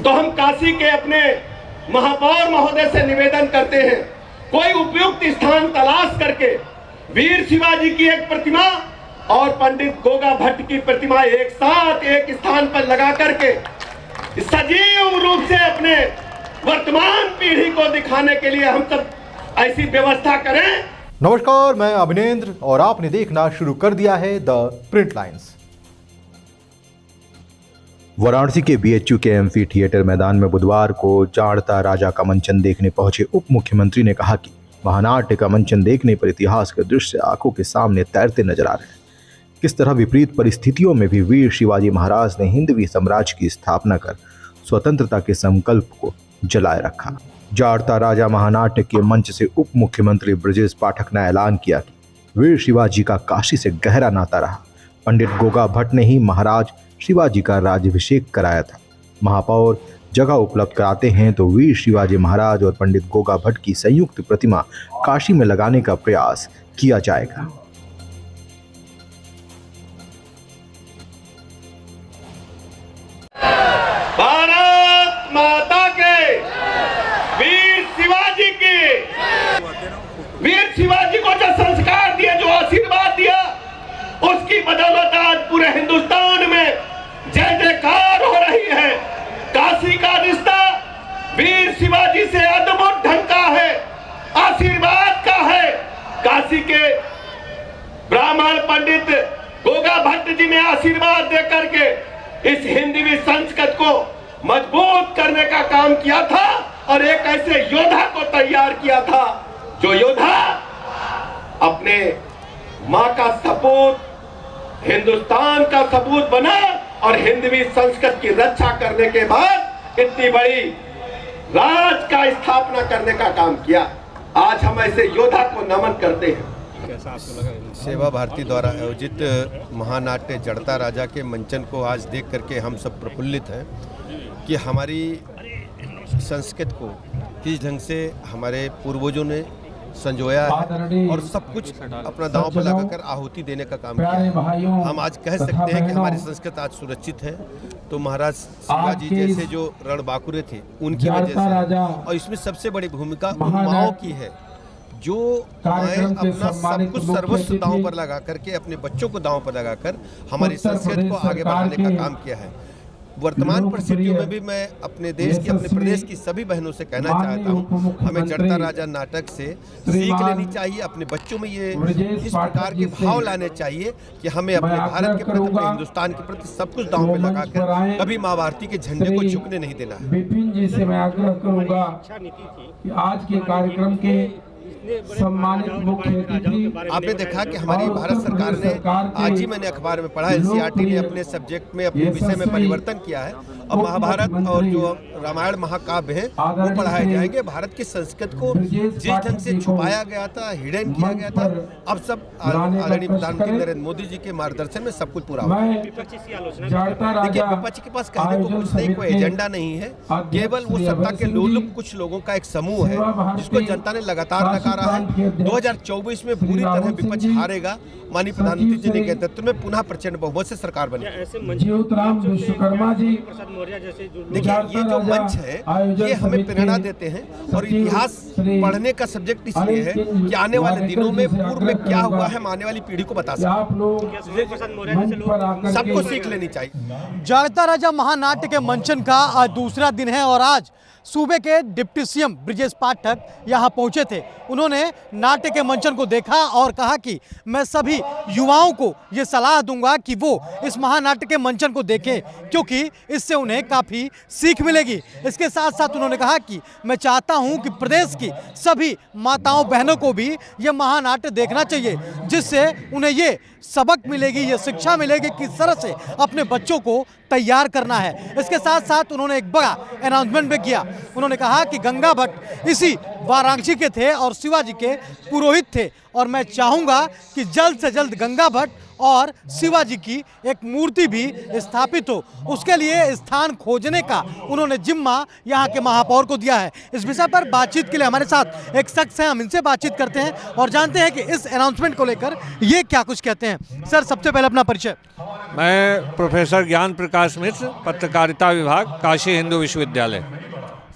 तो हम काशी के अपने महापौर महोदय से निवेदन करते हैं, कोई उपयुक्त स्थान तलाश करके वीर शिवाजी की एक प्रतिमा और पंडित गोगा भट्ट की प्रतिमा एक साथ एक स्थान पर लगा करके सजीव रूप से अपने वर्तमान पीढ़ी को दिखाने के लिए हम सब ऐसी व्यवस्था करें। नमस्कार, मैं अभिनेंद्र और आपने देखना शुरू कर दिया है द प्रिंट लाइन्स। वाराणसी के बीएचयू के एम्फी थिएटर मैदान में बुधवार को जाड़ता राजा का मंचन देखने पहुंचे उप मुख्यमंत्री ने कहा कि महानाट्य का मंचन देखने पर इतिहास के दृश्य आंखों के सामने तैरते नजर आ रहे हैं। किस तरह विपरीत परिस्थितियों में भी वीर शिवाजी महाराज ने हिंदवी साम्राज्य की स्थापना कर स्वतंत्रता के संकल्प को जलाए रखा। जाड़ता राजा महानाट्य के मंच से उप मुख्यमंत्री ब्रजेश पाठक ने ऐलान किया कि वीर शिवाजी का काशी से गहरा नाता रहा। पंडित गोगा भट्ट ने ही महाराज शिवाजी का राज्याभिषेक कराया था। महापौर जगह उपलब्ध कराते हैं तो वीर शिवाजी महाराज और पंडित गोगा भट्ट की संयुक्त प्रतिमा काशी में लगाने का प्रयास किया जाएगा। भारत माता के वीर शिवाजी की, वीर शिवाजी को जो संस्कार दिया, जो आशीर्वाद दिया, उसकी बदौलत आज पूरे हिंदुस्तान में जय जयकार हो रही है। काशी का रिश्ता वीर शिवाजी से अद्भुत ढंग का है, आशीर्वाद का है। काशी के ब्राह्मण पंडित गोगा भट्ट जी ने आशीर्वाद दे करके इस हिंदवी संस्कृत को मजबूत करने का काम किया था और एक ऐसे योद्धा को तैयार किया था जो योद्धा अपने मां का सपूत, हिंदुस्तान का सपूत बना और हिंदवी संस्कृत की रक्षा करने के बाद इतनी बड़ी राज का स्थापना करने का काम किया। आज हम ऐसे योद्धा को नमन करते हैं। सेवा भारती द्वारा आयोजित महानाट्य जड़ता राजा के मंचन को आज देख करके हम सब प्रफुल्लित हैं कि हमारी संस्कृत को किस ढंग से हमारे पूर्वजों ने संजोया है और सब कुछ अपना दांव पर लगाकर आहुति देने का काम किया है। हम आज कह सकते हैं कि हमारी संस्कृत आज सुरक्षित है तो महाराज शिवाजी जैसे जो रणबांकुरे थे उनकी वजह से, और इसमें सबसे बड़ी भूमिका उन माओं की है जो अपना सब कुछ सर्वस्व दांव पर लगा करके, अपने बच्चों को दांव पर लगाकर हमारी संस्कृत को आगे बढ़ाने का काम किया है। वर्तमान परिस्थितियों में भी मैं अपने देश की, अपने प्रदेश की सभी बहनों से कहना चाहता हूँ, हमें जड़ता राजा नाटक से सीख लेनी चाहिए। अपने बच्चों में ये इस प्रकार के भाव लाने चाहिए कि हमें अपने भारत के प्रति, अपने हिंदुस्तान के प्रति सब कुछ दांव पे लगाकर कभी माँ भारती के झंडे को झुकने नहीं देना है। विपिन जी से मैं आग्रह करूंगा कि आज के कार्यक्रम के सम्मानित मुख्य अतिथि, आपने देखा कि हमारी भारत सरकार ने, आज ही मैंने अखबार में पढ़ा, एनसीईआरटी ने अपने सब्जेक्ट में, अपने विषय में परिवर्तन किया है। अब महाभारत और जो रामायण महाकाव्य है वो पढ़ाए जाएंगे। भारत की संस्कृत को जिस ढंग से छुपाया गया था, हिडन किया गया था, अब सब आदरणीय प्रधानमंत्री नरेंद्र मोदी जी के मार्गदर्शन में सब कुछ पूरा हुआ। देखिए, विपक्ष के पास कहने को कुछ नहीं, कोई एजेंडा नहीं है, केवल वो सत्ता के लोलुप कुछ लोगों का एक समूह है जिसको जनता ने लगातार नकारा है। 2024 में पूरी तरह विपक्ष हारेगा। माननीय प्रधानमंत्री जी के नेतृत्व में पुनः प्रचंड बहुमत से सरकार बनेगी। जीवतराम विश्वकर्मा जी, देखिए, ये जो मंच है ये हमें प्रेरणा देते हैं और इतिहास पढ़ने का सब्जेक्ट इसलिए है कि आने वाले दिनों में पूर्व में क्या हुआ है हम आने वाली पीढ़ी को बता सकते हैं। सबको सीख लेनी चाहिए। जाड़ता राजा महानाट्य के मंचन का आज दूसरा दिन है और आज सूबे के डिप्टी सीएम ब्रजेश पाठक यहाँ पहुँचे थे। उन्होंने नाट्य के मंचन को देखा और कहा कि मैं सभी युवाओं को ये सलाह दूंगा कि वो इस महानाट्य के मंचन को देखें क्योंकि इससे उन्हें काफ़ी सीख मिलेगी। इसके साथ साथ उन्होंने कहा कि मैं चाहता हूं कि प्रदेश की सभी माताओं बहनों को भी ये महानाट्य देखना चाहिए जिससे उन्हें ये सबक मिलेगी, ये शिक्षा मिलेगी किस तरह से अपने बच्चों को तैयार करना है। इसके साथ साथ उन्होंने एक बड़ा अनाउंसमेंट भी किया। उन्होंने कहा कि गंगा भट्ट इसी वाराणसी के थे और शिवाजी के पुरोहित थे और मैं चाहूँगा कि जल्द से जल्द गंगा भट्ट और शिवाजी की एक मूर्ति भी स्थापित हो। उसके लिए स्थान खोजने का उन्होंने जिम्मा यहाँ के महापौर को दिया है। इस विषय पर बातचीत के लिए हमारे साथ एक शख्स हैं, हम इनसे बातचीत करते हैं और जानते हैं कि इस अनाउंसमेंट को लेकर ये क्या कुछ कहते हैं। सर, सबसे पहले अपना परिचय। मैं प्रोफेसर ज्ञान प्रकाश मिश्र, पत्रकारिता विभाग, काशी हिंदू विश्वविद्यालय।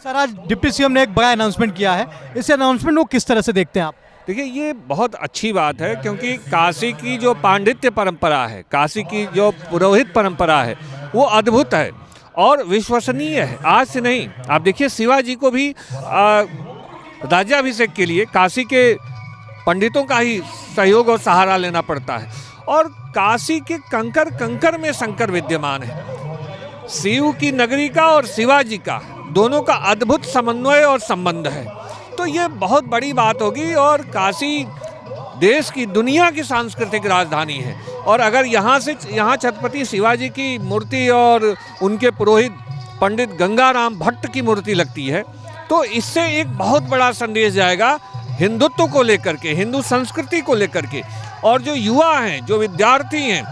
सर, आज डिप्टी सीएम ने एक बड़ा अनाउंसमेंट किया है, इस अनाउंसमेंट को किस तरह से देखते हैं आप? देखिए, ये बहुत अच्छी बात है क्योंकि काशी की जो पांडित्य परंपरा है, काशी की जो पुरोहित परंपरा है, वो अद्भुत है और विश्वसनीय है। आज से नहीं, आप देखिए शिवाजी को भी राज्याभिषेक के लिए काशी के पंडितों का ही सहयोग और सहारा लेना पड़ता है और काशी के कंकर कंकर में शंकर विद्यमान है। शिव की नगरी का और शिवाजी का दोनों का अद्भुत समन्वय और संबंध है, तो ये बहुत बड़ी बात होगी। और काशी देश की, दुनिया की सांस्कृतिक राजधानी है और अगर यहाँ छत्रपति शिवाजी की मूर्ति और उनके पुरोहित पंडित गंगाराम भट्ट की मूर्ति लगती है तो इससे एक बहुत बड़ा संदेश जाएगा हिंदुत्व को लेकर के, हिंदू संस्कृति को लेकर के। और जो युवा हैं, जो विद्यार्थी हैं,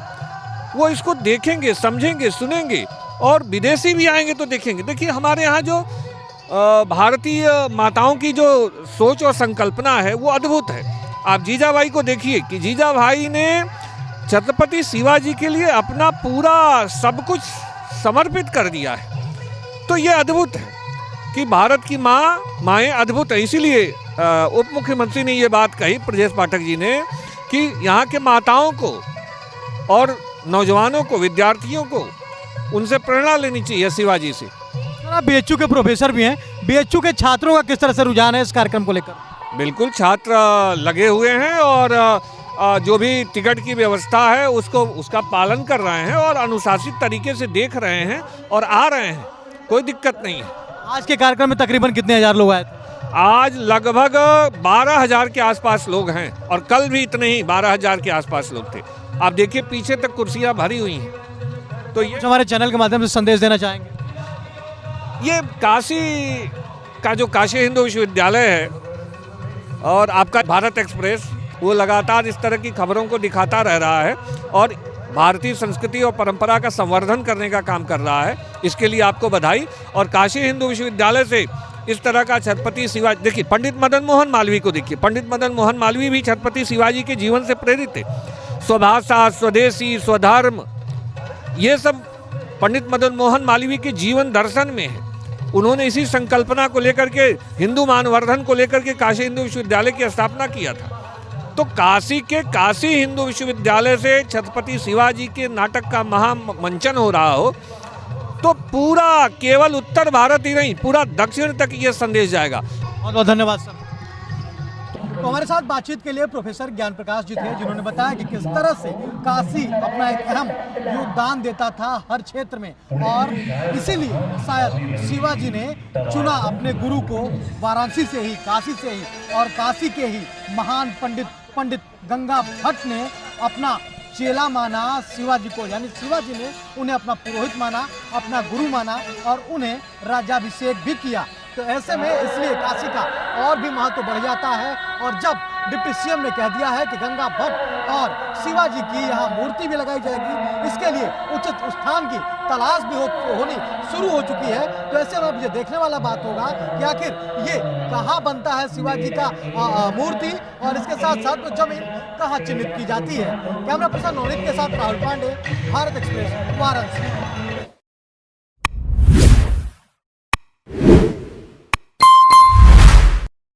वो इसको देखेंगे, समझेंगे, सुनेंगे और विदेशी भी आएंगे तो देखेंगे। देखिए, हमारे यहाँ जो भारतीय माताओं की जो सोच और संकल्पना है वो अद्भुत है। आप जीजाबाई को देखिए कि जीजाबाई ने छत्रपति शिवाजी के लिए अपना पूरा सब कुछ समर्पित कर दिया है। तो ये अद्भुत है कि भारत की माएँ अद्भुत है। इसीलिए उप मुख्यमंत्री ने ये बात कही, ब्रजेश पाठक जी ने, कि यहाँ के माताओं को और नौजवानों को, विद्यार्थियों को उनसे प्रेरणा लेनी चाहिए शिवाजी से। आप बीएचयू के प्रोफेसर भी हैं, बीएचयू के छात्रों का किस तरह से रुझान है इस कार्यक्रम को लेकर? बिल्कुल, छात्र लगे हुए हैं और जो भी टिकट की व्यवस्था है उसका पालन कर रहे हैं और अनुशासित तरीके से देख रहे हैं और आ रहे हैं, कोई दिक्कत नहीं है। आज के कार्यक्रम में तकरीबन कितने हजार लोग आए थे? आज लगभग 12,000 के आसपास लोग हैं और कल भी इतने ही 12,000 के आसपास लोग थे। आप देखिए, पीछे तक कुर्सियाँ भरी हुई हैं। तो ये हमारे चैनल के माध्यम से संदेश देना चाहेंगे? ये काशी का जो काशी हिंदू विश्वविद्यालय है और आपका भारत एक्सप्रेस, वो लगातार इस तरह की खबरों को दिखाता रह रहा है और भारतीय संस्कृति और परंपरा का संवर्धन करने का काम कर रहा है। इसके लिए आपको बधाई। और काशी हिंदू विश्वविद्यालय से इस तरह का छत्रपति शिवाजी, देखिए पंडित मदन मोहन मालवीय को देखिए, पंडित मदन मोहन मालवीय भी छत्रपति शिवाजी के जीवन से प्रेरित थे। स्वभाषा, स्वदेशी, स्वधर्म, ये सब पंडित मदन मोहन मालवीय के जीवन दर्शन में है। उन्होंने इसी संकल्पना को लेकर के, हिंदू मानवर्धन को लेकर के काशी हिंदू विश्वविद्यालय की स्थापना किया था। तो काशी हिंदू विश्वविद्यालय से छत्रपति शिवाजी के नाटक का महामंचन हो रहा हो तो पूरा केवल उत्तर भारत ही नहीं, पूरा दक्षिण तक ये संदेश जाएगा। बहुत बहुत धन्यवाद सर। तो हमारे साथ बातचीत के लिए प्रोफेसर ज्ञान प्रकाश जी थे, जिन्होंने बताया कि किस तरह से काशी अपना एक अहम योगदान देता था हर क्षेत्र में और इसीलिए शायद शिवाजी ने चुना अपने गुरु को वाराणसी से ही, काशी से ही, और काशी के ही महान पंडित गंगा भट्ट ने अपना चेला माना शिवाजी को, यानी शिवाजी ने उन्हें अपना पुरोहित माना, अपना गुरु माना और उन्हें राज्याभिषेक भी किया। तो ऐसे में इसलिए काशी का और भी महत्व बढ़ जाता है। और जब डिप्टी सीएम ने कह दिया है कि गंगा भट्ट और शिवाजी की यहाँ मूर्ति भी लगाई जाएगी, इसके लिए उचित स्थान की तलाश भी होनी शुरू हो चुकी है। तो ऐसे में ये देखने वाला बात होगा कि आखिर ये कहाँ बनता है शिवाजी का मूर्ति और इसके साथ साथ जमीन कहाँ चिन्हित की जाती है। कैमरा पर्सन नवनीत के साथ राहुल पांडे, भारत एक्सप्रेस, वाराणसी।